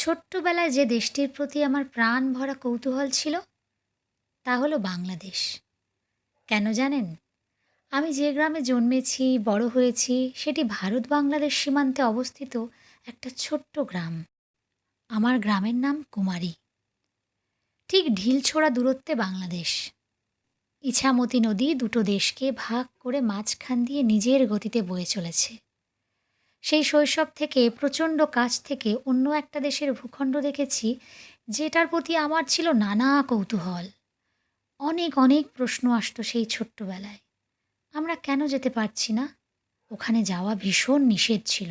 ছোট্টবেলায় যে দেশটির প্রতি আমার প্রাণ ভরা কৌতূহল ছিল তা হলো বাংলাদেশ। কেন জানেন? আমি যে গ্রামে জন্মেছি, বড় হয়েছি সেটি ভারত বাংলাদেশ সীমান্তে অবস্থিত একটা ছোট্ট গ্রাম। আমার গ্রামের নাম কুমারী। ঠিক ঢিলছোড়া দূরত্বে বাংলাদেশ। ইছামতি নদী দুটো দেশকে ভাগ করে মাঝখান দিয়ে নিজের গতিতে বয়ে চলেছে। সেই শৈশব থেকে প্রচণ্ড কাছ থেকে অন্য একটা দেশের ভূখণ্ড দেখেছি, যেটার প্রতি আমার ছিল নানা কৌতূহল। অনেক অনেক প্রশ্ন আসতো সেই ছোট্টবেলায়। আমরা কেন যেতে পারছি না? ওখানে যাওয়া ভীষণ নিষেধ ছিল।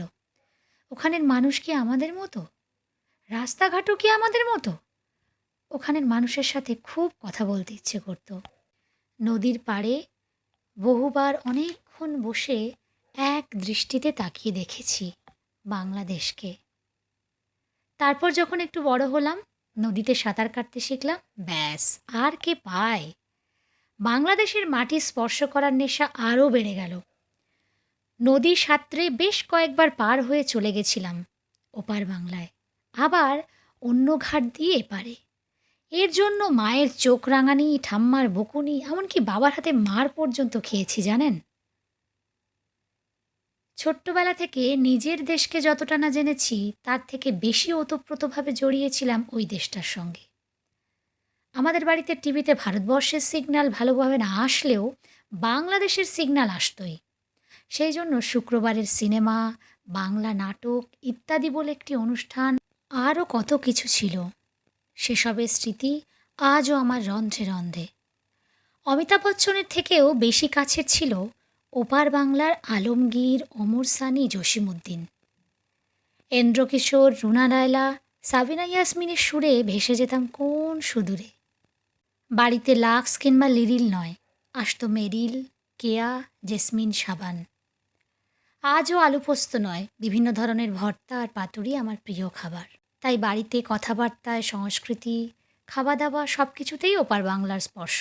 ওখানের মানুষ কি আমাদের মতো? রাস্তাঘাটও কি আমাদের মতো? ওখানের মানুষের সাথে খুব কথা বলতে ইচ্ছে করতো। নদীর পাড়ে বহুবার অনেকক্ষণ বসে এক দৃষ্টিতে তাকিয়ে দেখেছি বাংলাদেশকে। তারপর যখন একটু বড় হলাম, নদীতে সাঁতার কাটতে শিখলাম, ব্যাস আর কে পায়? বাংলাদেশের মাটি স্পর্শ করার নেশা আরও বেড়ে গেল। নদী সাঁতরে বেশ কয়েকবার পার হয়ে চলে গেছিলাম ওপার বাংলায়, আবার অন্য ঘাট দিয়ে এপারে। এর জন্য মায়ের চোখ রাঙানি, ঠাম্মার বকুনি, এমনকি বাবার হাতে মার পর্যন্ত খেয়েছি জানেন। ছোট্টবেলা থেকে নিজের দেশকে যতটা না জেনেছি, তার থেকে বেশি ওতপ্রোতভাবে জড়িয়েছিলাম ওই দেশটার সঙ্গে। আমাদের বাড়িতে টিভিতে ভারতবর্ষের সিগন্যাল ভালোভাবে না আসলেও বাংলাদেশের সিগন্যাল আসতোই। সেই জন্য শুক্রবারের সিনেমা, বাংলা নাটক ইত্যাদি বলে একটি অনুষ্ঠান, আরও কত কিছু ছিল। সেসবের স্মৃতি আজও আমার রন্ধ্রে রন্ধ্রে। অমিতাভ বচ্চনের থেকেও বেশি কাছের ছিল ওপার বাংলার আলমগীর, ওমর সানি, জসিমউদ্দিন। এন্দ্রকিশোর, রুনা লায়লা, সাবিনা ইয়াসমিনের সুরে ভেসে যেতাম কোন সুদূরে। বাড়িতে লাক্স কিংবা লিরিল নয়, আসতো মেরিল, কেয়া, জেসমিন, সাবান। আজও আলু পোস্ত নয়, বিভিন্ন ধরনের ভর্তা আর পাতুরি আমার প্রিয় খাবার। তাই বাড়িতে কথাবার্তায়, সংস্কৃতি, খাওয়া দাওয়া সব কিছুতেই ওপার বাংলার স্পর্শ।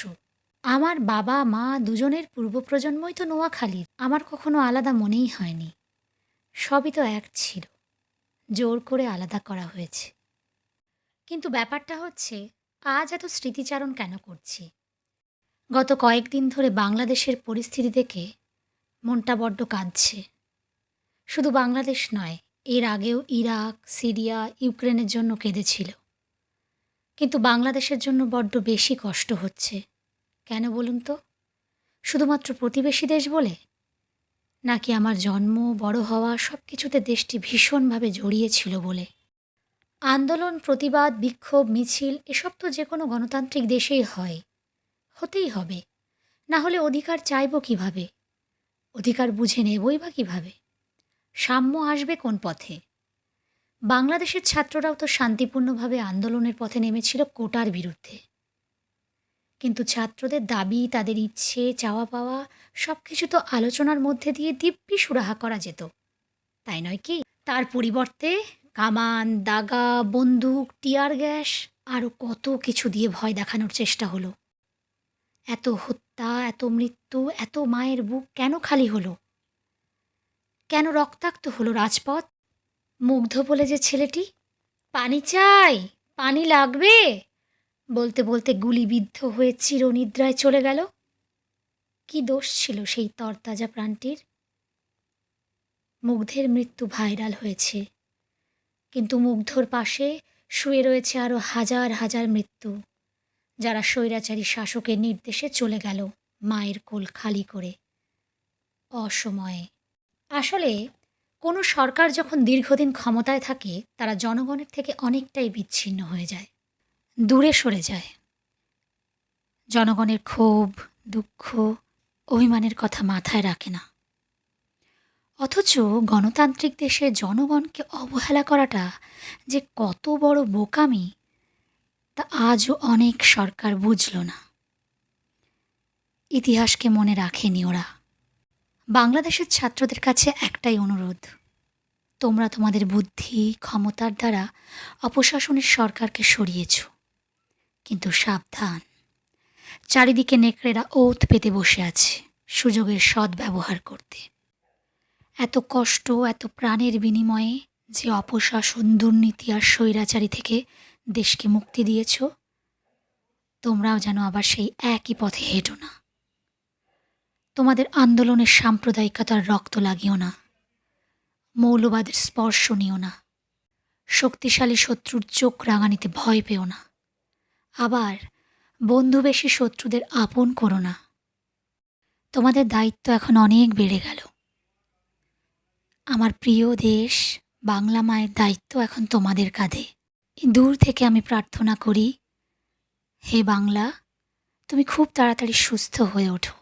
আমার বাবা মা দুজনের পূর্বপ্রজন্মই তো নোয়াখালীর। আমার কখনো আলাদা মনেই হয়নি। সবই তো এক ছিল, জোর করে আলাদা করা হয়েছে। কিন্তু ব্যাপারটা হচ্ছে, আজ এত স্মৃতিচারণ কেন করছি? গত কয়েকদিন ধরে বাংলাদেশের পরিস্থিতি দেখে মনটা বড্ড কাঁদছে। শুধু বাংলাদেশ নয়, এর আগেও ইরাক, সিরিয়া, ইউক্রেনের জন্য কেঁদেছিল। কিন্তু বাংলাদেশের জন্য বড্ড বেশি কষ্ট হচ্ছে। কেন বলুন তো? শুধুমাত্র প্রতিবেশী দেশ বলে? নাকি আমার জন্ম, বড় হওয়া সব কিছুতে দেশটি ভীষণভাবে জড়িয়েছিল বলে? আন্দোলন, প্রতিবাদ, বিক্ষোভ, মিছিল এসব তো যে কোনো গণতান্ত্রিক দেশেই হয়, হতেই হবে। না হলে অধিকার চাইব কিভাবে? অধিকার বুঝে নেবই বা কীভাবে? সাম্য আসবে কোন পথে? বাংলাদেশের ছাত্ররাও তো শান্তিপূর্ণভাবে আন্দোলনের পথে নেমেছিল কোটার বিরুদ্ধে। কিন্তু ছাত্রদের দাবি, তাদের ইচ্ছে, চাওয়া পাওয়া সব কিছু তো আলোচনার মধ্যে দিয়ে দিব্যি সুরাহা করা যেত, তাই নয় কি? তার পরিবর্তে কামান, দাগা, বন্দুক, টিয়ার গ্যাস আরও কত কিছু দিয়ে ভয় দেখানোর চেষ্টা হলো। এত হত্যা, এত মৃত্যু, এত মায়ের বুক কেন খালি হলো? কেন রক্তাক্ত হলো রাজপথ? মুগ্ধ বলে যে ছেলেটি, পানি চাই, পানি লাগবে বলতে বলতে গুলিবিদ্ধ হয়ে চিরনিদ্রায় চলে গেল। কি দোষ ছিল সেই তরতাজা প্রাণটির? মুগ্ধের মৃত্যু ভাইরাল হয়েছে, কিন্তু মুগ্ধর পাশে শুয়ে রয়েছে আরও হাজার হাজার মৃত্যু, যারা স্বৈরাচারী শাসকের নির্দেশে চলে গেল মায়ের কোল খালি করে, অসময়ে। আসলে কোনো সরকার যখন দীর্ঘদিন ক্ষমতায় থাকে, তারা জনগণের থেকে অনেকটাই বিচ্ছিন্ন হয়ে যায়, দূরে সরে যায়। জনগণের ক্ষোভ, দুঃখ, অভিমানের কথা মাথায় রাখে না। অথচ গণতান্ত্রিক দেশে জনগণকে অবহেলা করাটা যে কত বড় বোকামি, তা আজও অনেক সরকার বুঝল না। ইতিহাসকে মনে রাখেনি ওরা। বাংলাদেশের ছাত্রদের কাছে একটাই অনুরোধ, তোমরা তোমাদের বুদ্ধি, ক্ষমতার দ্বারা অপশাসনের সরকারকে সরিয়েছ, কিন্তু সাবধান, চারিদিকে নেকড়েরা ওত পেতে বসে আছে সুযোগের সদ্ব্যবহার করতে। এত কষ্ট, এত প্রাণের বিনিময়ে যে অপশাসন, দুর্নীতি আর স্বৈরাচারী থেকে দেশকে মুক্তি দিয়েছ, তোমরাও যেন আবার সেই একই পথে হেঁটো না। তোমাদের আন্দোলনের সাম্প্রদায়িকতার রক্ত লাগিও না, মৌলবাদের স্পর্শ নিও না, শক্তিশালী শত্রুর চোখ রাঙানিতে ভয় পেও না, আবার বন্ধুবেশী শত্রুদের আপন করো না। তোমাদের দায়িত্ব এখন অনেক বেড়ে গেল। আমার প্রিয় দেশ বাংলা মায়ের দায়িত্ব এখন তোমাদের কাঁধে। দূর থেকে আমি প্রার্থনা করি, হে বাংলা, তুমি খুব তাড়াতাড়ি সুস্থ হয়ে ওঠো,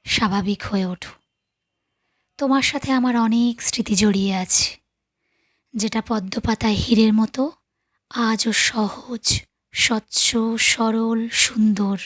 স্বাভাবিক হয়ে ওঠো। তোমার সাথে আমার অনেক স্মৃতি জড়িয়ে আছে, যেটা পদ্মপাতায় হীরের মতো আজও সহজ, স্বচ্ছ, সরল, সুন্দর।